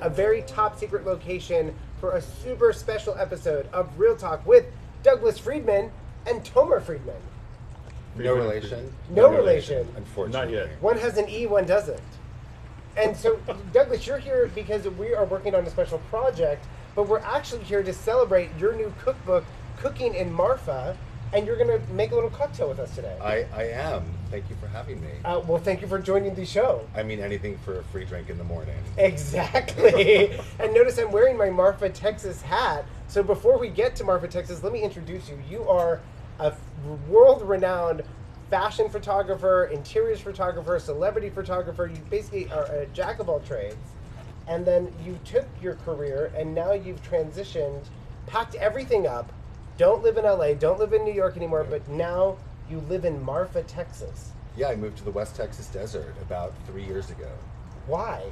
a very top secret location for a super special episode of Real Talk with Douglas Friedman and TOMER Friedman. No relation? No relation. Unfortunately. Not yet. One has an E, one doesn't. And so, Douglas, you're here because we are working on a special project, but we're actually here to celebrate your new cookbook, Cooking in Marfa, and you're going to make a little cocktail with us today. I am. Thank you for having me. Well, thank you for joining the show. I mean, anything for a free drink in the morning. Exactly. And notice I'm wearing my Marfa, Texas hat. So before we get to Marfa, Texas, let me introduce you. You are a world-renowned fashion photographer, interiors photographer, celebrity photographer. You basically are a jack of all trades. And then you took your career and now you've transitioned, packed everything up, don't live in LA, don't live in New York anymore, but now you live in Marfa, Texas. Yeah, I moved to the West Texas desert about 3 years ago. Why?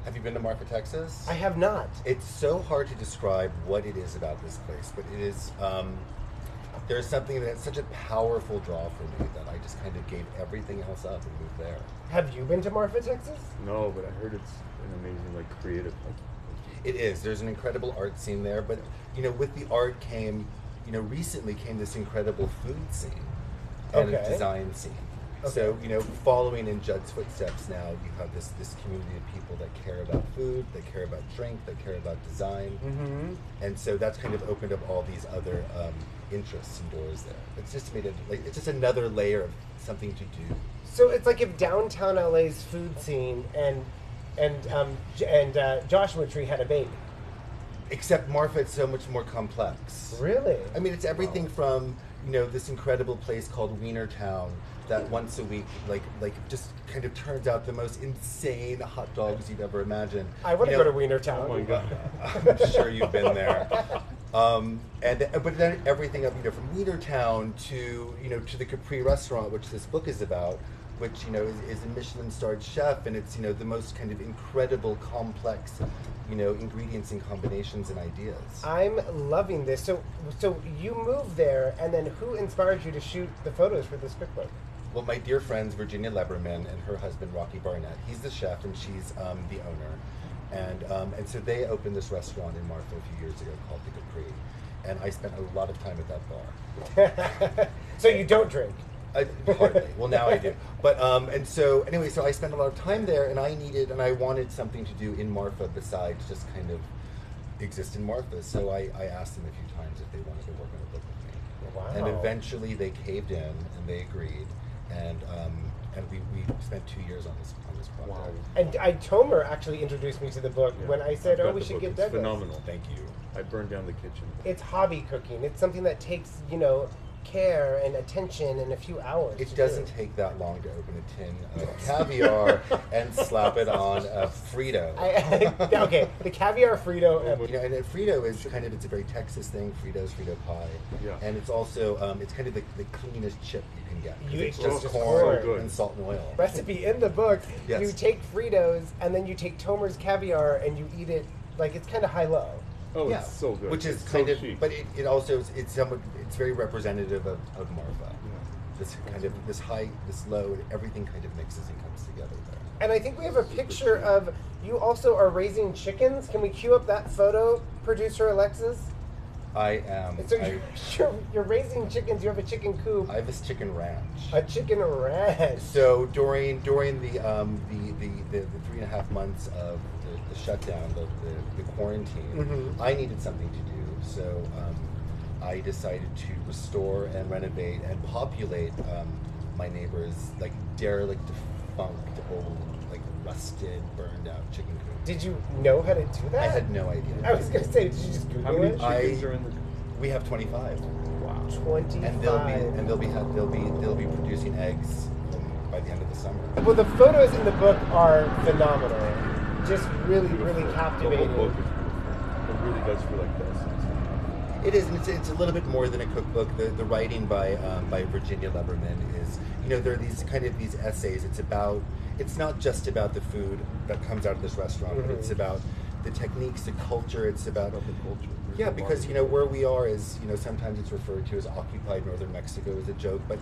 Have you been to Marfa, Texas? I have not. It's so hard to describe what it is about this place, but it is, there's something that's such a powerful draw for me that I just kind of gave everything else up and moved there. Have you been to Marfa, Texas? No, but I heard it's an amazing, creative. It is. There's an incredible art scene there, but, with the art came, recently came this incredible food scene and design scene. Okay. So, following in Judd's footsteps now, you have this community of people that care about food, that care about drink, that care about design. Mm-hmm. And so that's kind of opened up all these other interests and doors there. It's just made it, it's just another layer of something to do. So it's like if downtown LA's food scene and Joshua Tree had a baby. Except Marfa, it's so much more complex. Really? I mean, it's everything from, this incredible place called Wienertown that once a week, just kind of turns out the most insane hot dogs you've ever imagined. I want to go to Wienertown. Oh my God. I'm sure you've been there. But then everything up, from Wienertown to the Capri restaurant, which this book is about, which is a Michelin-starred chef, and it's the most kind of incredible, complex, ingredients and combinations and ideas. I'm loving this. So you moved there, and then who inspired you to shoot the photos for this cookbook? Well, my dear friends Virginia Leberman and her husband Rocky Barnett. He's the chef and she's the owner, and so they opened this restaurant in Marfa a few years ago called the Capri, and I spent a lot of time at that bar. So you don't drink? Hardly. Well, now I do. But so I spent a lot of time there, and I wanted something to do in Marfa besides just kind of exist in Marfa. So I asked them a few times if they wanted to work on a book with me. Wow. And eventually they caved in and they agreed, and we spent 2 years on this project. Wow. And Tomer actually introduced me to the book when I said, I've got we the should book. get It's Douglas. phenomenal. Thank you. I burned down the kitchen. It's hobby cooking. It's something that takes, care and attention in a few hours. It doesn't take that long to open a tin of caviar and slap it on a Frito. Okay, the caviar Frito. And a Frito is it's a very Texas thing. Frito pie. Yeah. And it's also it's kind of the cleanest chip you can get. 'Cause it's It's just just corn corn. and salt and oil. Recipe in the book. Yes. You take Fritos and then you take Tomer's caviar and you eat it it's kind of high-low. Oh, Yeah, it's so good. which is It's kind so of, chic. but it also it's somewhat very representative of Marfa. Yeah. This kind of this high, this low, everything kind of mixes and comes together there. And I think we have a picture of you also are raising chickens. Can we cue up that photo, producer Alexis? I am. So you're raising chickens. You have a chicken coop. I have this chicken ranch. A chicken ranch. So during the 3.5 months of the shutdown, the quarantine, I needed something to do. So I decided to restore and renovate and populate my neighbor's derelict, defunct, old, rusted, burned out chicken coop. Did you know how to do that? I had no idea. I was gonna say, did you just Google How many it? chickens are in the? We have 25. Wow. 25. And they'll be producing eggs by the end of the summer. Well, the photos in the book are phenomenal. Just really, really captivating. The whole book it really does feel like this. It is, and it's a little bit more than a cookbook. The writing by Virginia Leberman is, there are these essays. It's not just about the food that comes out of this restaurant, but it's about the techniques, the culture. It's about the culture. Yeah, because where we are is sometimes it's referred to as occupied northern Mexico as a joke, but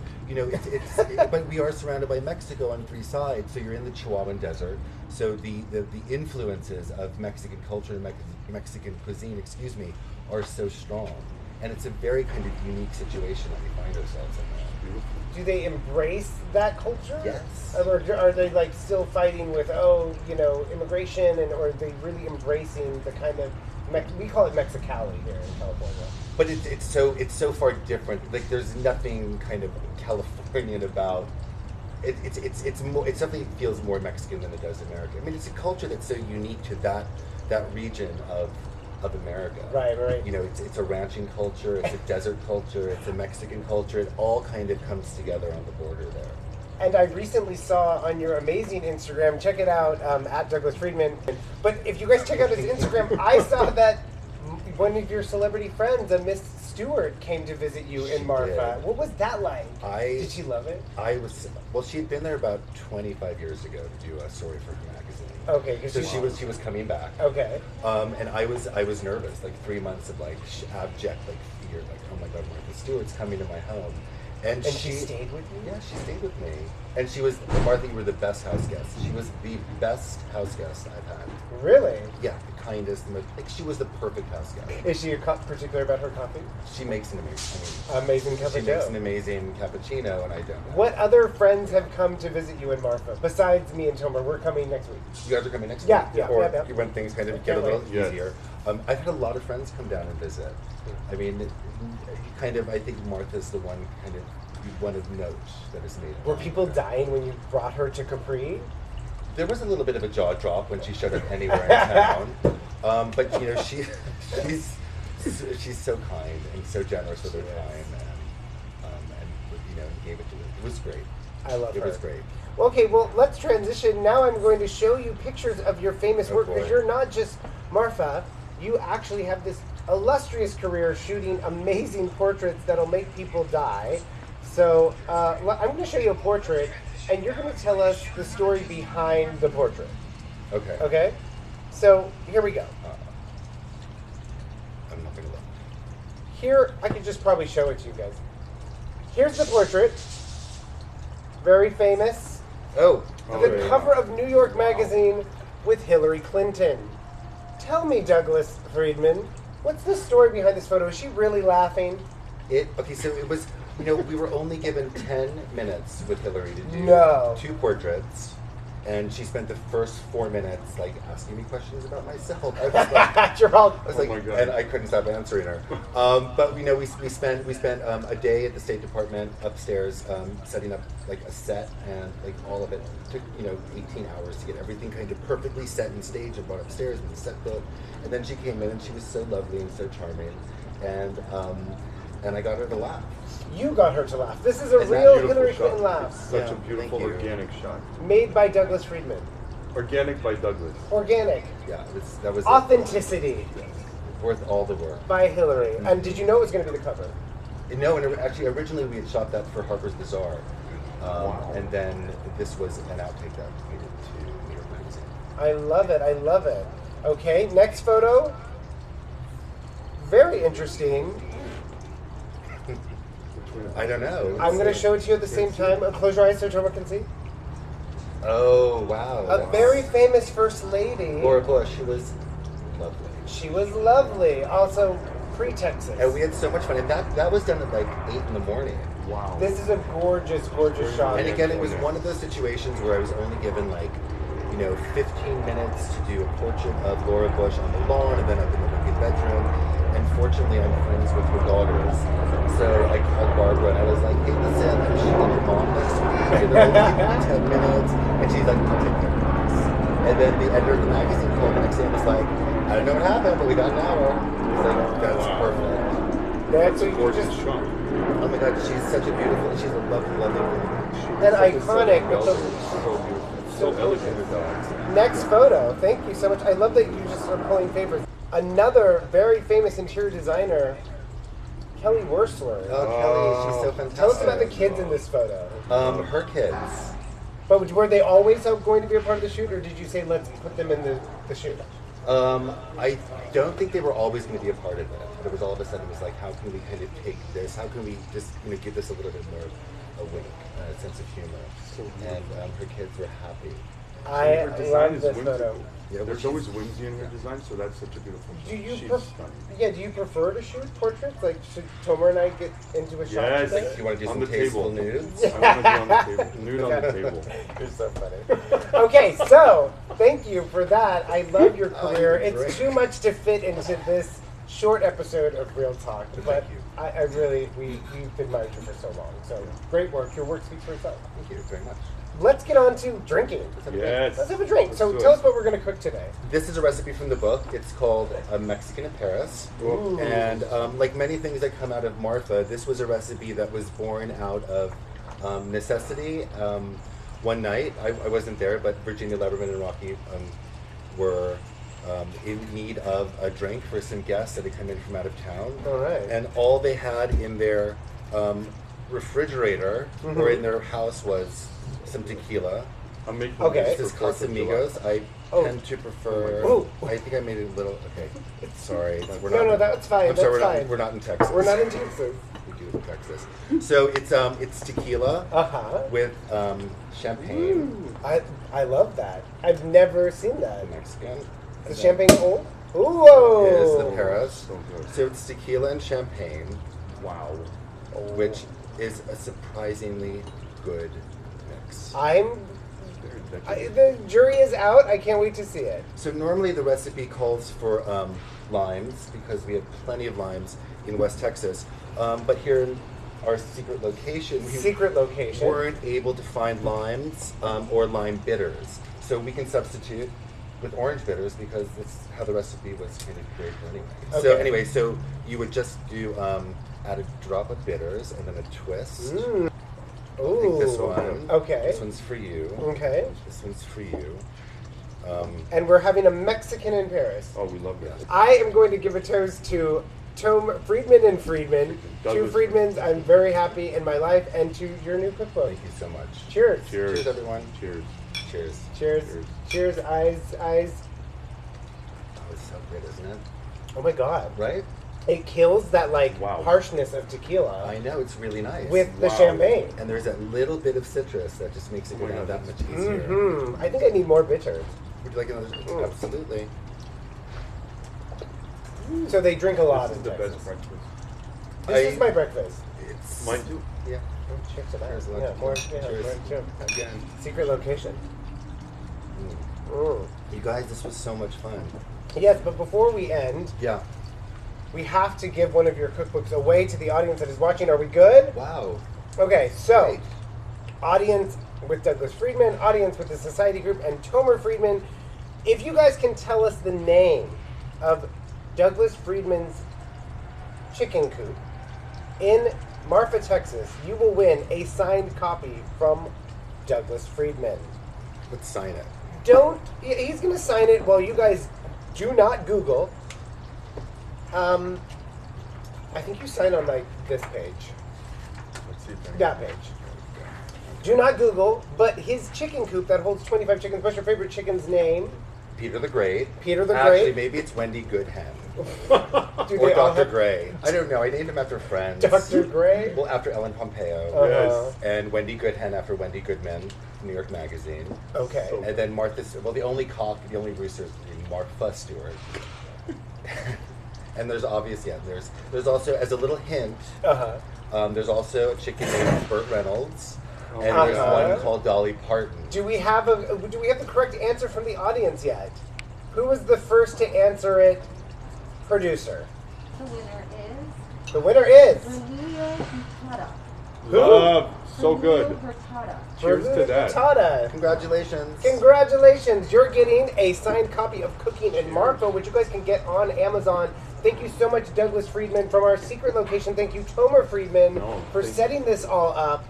but we are surrounded by Mexico on three sides. So you're in the Chihuahuan Desert. So the influences of Mexican culture and Mexican cuisine, are so strong, and it's a very kind of unique situation that we find ourselves in. Do they embrace that culture? Yes. Or are they like still fighting with immigration, or are they really embracing the kind of we call it Mexicali here in California? But it's so far different. Like there's nothing kind of Californian about. It's something that feels more Mexican than it does American. I mean, it's a culture that's so unique to that region of America. Right. It's a ranching culture, it's a desert culture, it's a Mexican culture. It all kind of comes together on the border there. And I recently saw on your amazing Instagram, check it out, at Douglas Friedman. But if you guys check out his Instagram, I saw that one of your celebrity friends, a Miss Stewart, came to visit you in Marfa. What was that like? Did she love it? She had been there about 25 years ago to do a story for her magazine. Okay, so she was coming back. Okay. And I was nervous, like 3 months of abject fear, oh my God, Martha Stewart's coming to my home. And she stayed with you? Yeah, she stayed with me. And she was, Martha, you were the best house guest. She was the best house guest I've had. Really? Yeah, the kindest, she was the perfect house guest. Is she particular about her coffee? She makes an amazing cappuccino. She makes an amazing cappuccino, and I don't know. What other friends have come to visit you in Marfa, besides me and Tomer? We're coming next week. You guys are coming next week? Yeah. When things kind of get a little easier. I've had a lot of friends come down and visit. I mean, I think Martha's the one of note that is made. Were people dying when you brought her to Capri? There was a little bit of a jaw drop when she showed up anywhere in town. But she's so kind and so generous with her time, and gave it to her. It was great. I love her. It was great. Okay, well, let's transition. Now I'm going to show you pictures of your famous work, because you're not just Marfa. You actually have this illustrious career shooting amazing portraits that'll make people die. So I'm going to show you a portrait, and you're going to tell us the story behind the portrait. Okay. Okay? So here we go. I'm not going to look. Here, I could just probably show it to you guys. Here's the portrait. Very famous. The cover of New York Magazine with Hilary Clinton. Tell me, Douglas Friedman, what's the story behind this photo? Is she really laughing? So it was, we were only given 10 minutes with Hilary to do 2 portraits, and she spent the first 4 minutes asking me questions about myself. I was like, and I couldn't stop answering her. But we spent a day at the State Department upstairs setting up a set, and all of it took 18 hours to get everything kind of perfectly set and staged and brought upstairs with the set built. And then she came in, and she was so lovely and so charming, and I got her to laugh. You got her to laugh. This is a real Hilary Clinton laugh. Such a beautiful organic shot. Made by Douglas Friedman. Organic by Douglas. Organic. Yeah, that was authenticity. Worth all the work. By Hilary. And did you know it was going to be the cover? No, and actually, originally we had shot that for Harper's Bazaar. And then this was an outtake that we did to New York Magazine. I love it. I love it. Okay, next photo. Very interesting. I don't know. I'm going to show it to you at the same time. Close your eyes so Tomer can see. Oh, wow. A very famous First Lady. Laura Bush. She was lovely. She was lovely. Also, pre-Texas. And we had so much fun. And that was done at 8 in the morning. Wow. This is a gorgeous, gorgeous shot. And again, it was one of those situations where I was only given 15 minutes to do a portrait of Laura Bush on the lawn and then up in the wicked bedroom. And fortunately, I'm friends with her daughters. So I called Barbara and I was like, hey, listen, I'm shooting your mom next week. You're going to leave in 10 minutes. And she's like, I'll take care of this. And then the editor of the magazine called the next day and was like, I don't know what happened, but we got an hour. I was like, that's perfect. That's a gorgeous shot. Oh my God, she's such a beautiful, she's a lovely, lovely woman. And iconic with the... So beautiful. So elegant with dogs. Next photo. Thank you so much. I love that you just are pulling favorites. Another very famous interior designer, Kelly Wursler. Oh, Kelly, she's so fantastic. Tell us about the kids in this photo. Her kids. But were they always going to be a part of the shoot, or did you say let's put them in the shoot? I don't think they were always going to be a part of it. But it was all of a sudden, it was like, how can we kind of take this? How can we just give this a little bit more a wink, a sense of humor? And her kids were happy. I Her design love is this whimsical. photo. Yeah, well, There's she's- always whimsy in her design, so that's such a beautiful shot. Do you She's prefer? stunning. Yeah. Do you prefer to shoot portraits? Like, should Tomer and I get into a shot Yes. together? You want to do On some the tasteful table. nudes? I want to be on the table. Nude on the table. You're so funny. Okay, so thank you for that. I love your Oh, career. you're great. It's too much to fit into this short episode of Real Talk, Thank but you. I really we've admired you for so long. So great work. Your work speaks for itself. Thank you very much. Let's get on to drinking. Yes. Let's have a drink. Let's So do tell it. us what we're going to cook today. This is a recipe from the book. It's called A Mexican in Paris. Ooh. And like many things that come out of Marfa, this was a recipe that was born out of necessity. One night, I wasn't there, but Virginia Leverman and Rocky were in need of a drink for some guests that had come in from out of town. All right. And all they had in their refrigerator or in their house was some tequila. I'm making Okay. This this is for 4th of July. Casamigos. I Oh. tend to prefer. Oh. I think I made it a little. Okay, sorry. We're No, that's fine. I'm sorry. That's fine. We're not in Texas. We're not in Texas. We do in Texas. So it's tequila Uh-huh. with champagne, I love that. I've never seen that. Mexican. The champagne old? Ooh. Is the Paris. So good. So it's tequila and champagne, Wow. which is a surprisingly good mix. The jury is out. I can't wait to see it. So normally the recipe calls for limes because we have plenty of limes in West Texas. But here in our secret location, we weren't able to find limes or lime bitters. So we can substitute with orange bitters because that's how the recipe was kind of created anyway. So Okay. anyway, so you would just do add a drop of bitters and then a twist. I'll pick this one. Okay. This one's for you. Okay. This one's for you. And we're having a Mexican in Paris. Oh, we love this. I am going to give a toast to Friedman and Friedman. Two Douglas Friedmans I'm very happy in my life, and to your new cookbook. Thank you so much. Cheers. Cheers. Cheers, everyone. Cheers. Cheers. Cheers. Cheers. Cheers, eyes. Oh, it's so good, isn't it? Oh my God. Right? It kills that Wow. harshness of tequila I know, it's really nice. with the Wow. champagne. And there's that little bit of citrus that just makes it go Oh my down God, that much that's- easier. I think I need more bitters. Would you like another? Absolutely. So they drink a lot This in is the Texas. best breakfast. This is my breakfast. It's Mine too. Yeah. Oh, cheers to that. Cheers, Yeah, more. Cheers. Cheers. Again. Secret location. Mm. You guys, this was so much fun. Yes, but before we end, Yeah. we have to give one of your cookbooks away to the audience that is watching. Are we good? Wow. Okay, so Great. audience with Douglas Friedman, audience with the Society Group, and Tomer Friedman. If you guys can tell us the name of Douglas Friedman's chicken coop in Marfa, Texas, you will win a signed copy from Douglas Friedman. Let's sign it. He's going to sign it while you guys do not Google. I think you sign on like this page. Let's see if I That page. Do not Google, but his chicken coop that holds 25 chickens. What's your favorite chicken's name? Peter the Great. Peter the Actually, Great. maybe it's Wendy Goodhen. Do Or they all Dr. have Gray. I don't know. I named him after friends. Dr. Gray? Well, after Ellen Pompeo. Uh-huh. And Wendy Goodhen after Wendy Goodman, New York Magazine. Okay. So- And then Martha, well, the only rooster is Marfa Stewart. And there's there's also, as a little hint, Uh-huh. there's also a chicken named Burt Reynolds. Oh And my there's God. one called Dolly Parton. Do we have the correct answer from the audience yet? Who was the first to answer it? Producer. The winner is The winner is Verluio Hurtado. Love. So good. Hurtado. Cheers to that. Tada. Congratulations. Congratulations! You're getting a signed copy of Cooking in Marfa, which you guys can get on Amazon. Thank you so much, Douglas Friedman, from our secret location. Thank you, Tomer Friedman, for setting this all up.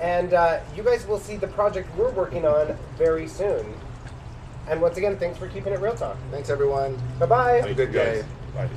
And you guys will see the project we're working on very soon. And once again, thanks for keeping it Real Talk. Thanks, everyone. Bye-bye. Have a good day. Bye.